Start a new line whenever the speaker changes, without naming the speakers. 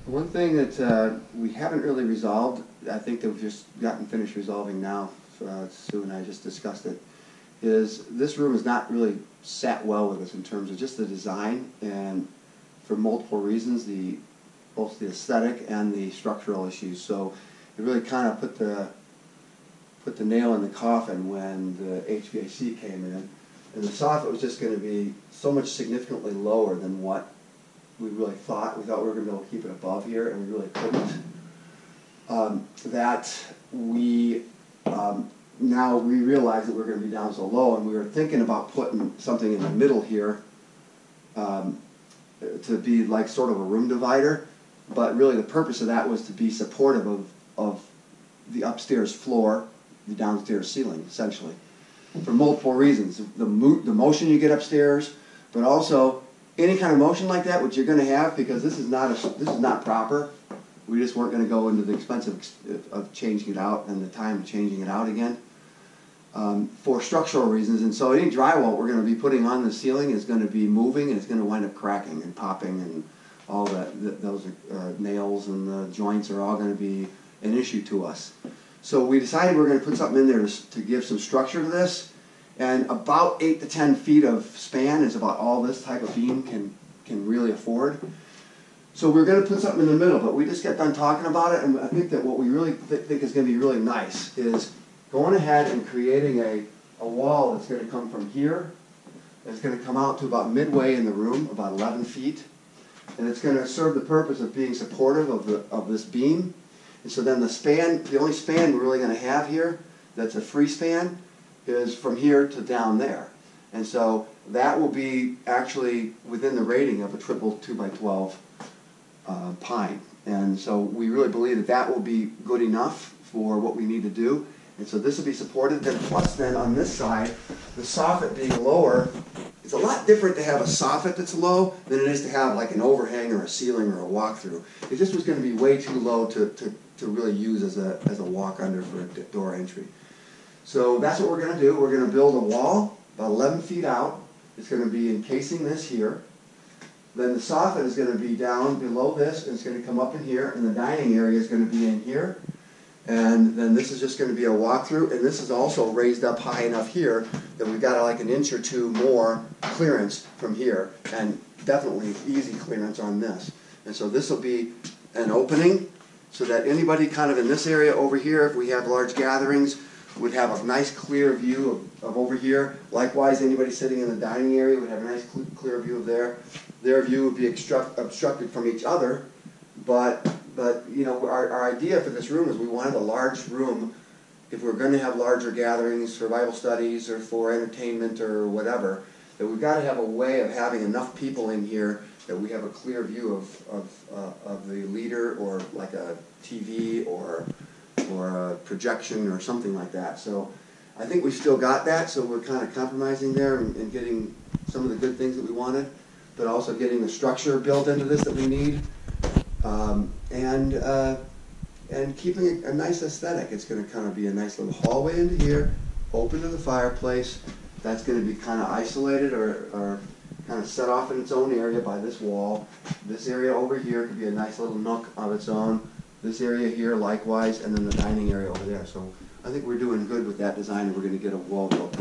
One thing that we haven't really resolved, I think that we've just gotten finished resolving now, Sue and I just discussed it, is this room has not really sat well with us in terms of just the design, and for multiple reasons, both the aesthetic and the structural issues. So it really kind of put the nail in the coffin when the HVAC came in, and the soffit was just going to be so much significantly lower than what we really thought. We thought we were going to be able to keep it above here, and we really couldn't. Now we realize that we're going to be down so low, and we were thinking about putting something in the middle here to be like sort of a room divider, but really the purpose of that was to be supportive of the upstairs floor, the downstairs ceiling, essentially, for multiple reasons. The motion you get upstairs, but also any kind of motion like that, which you're going to have, because this is not proper. We just weren't going to go into the expense of changing it out and the time of changing it out again for structural reasons. And so any drywall we're going to be putting on the ceiling is going to be moving, and it's going to wind up cracking and popping, and all those nails and the joints are all going to be an issue to us. So we decided we're going to put something in there to give some structure to this. And about 8 to 10 feet of span is about all this type of beam can really afford. So we're going to put something in the middle, but we just got done talking about it, and I think that what we really think is going to be really nice is going ahead and creating a wall that's going to come from here. It's going to come out to about midway in the room, about 11 feet, and it's going to serve the purpose of being supportive of this beam. And so then the only span we're really going to have here that's a free span is from here to down there. And so that will be actually within the rating of a triple 2x12 pine. And so we really believe that that will be good enough for what we need to do. And so this will be supported. Then plus then on this side, the soffit being lower, it's a lot different to have a soffit that's low than it is to have like an overhang or a ceiling or a walk-through. It just was going to be way too low to really use as a walk-under for a door entry. So that's what we're going to do. We're going to build a wall about 11 feet out. It's going to be encasing this here. Then the soffit is going to be down below this, and it's going to come up in here, and the dining area is going to be in here. And then this is just going to be a walk-through, and this is also raised up high enough here that we've got like an inch or two more clearance from here, and definitely easy clearance on this. And so this will be an opening so that anybody kind of in this area over here, if we have large gatherings, would have a nice clear view of over here. Likewise, anybody sitting in the dining area would have a nice clear view of there. Their view would be obstructed from each other, but you know, our idea for this room is we wanted a large room. If we're going to have larger gatherings for Bible studies or for entertainment or whatever, that we've got to have a way of having enough people in here that we have a clear view of the leader, or like a TV or a projection or something like that. So I think we still got that, so we're kind of compromising there and getting some of the good things that we wanted, but also getting the structure built into this that we need, and keeping a nice aesthetic. It's going to kind of be a nice little hallway into here, open to the fireplace. That's going to be kind of isolated or kind of set off in its own area by this wall. This area over here could be a nice little nook of its own. This area here likewise, and then the dining area over there. So I think we're doing good with that design, and we're going to get a wall built.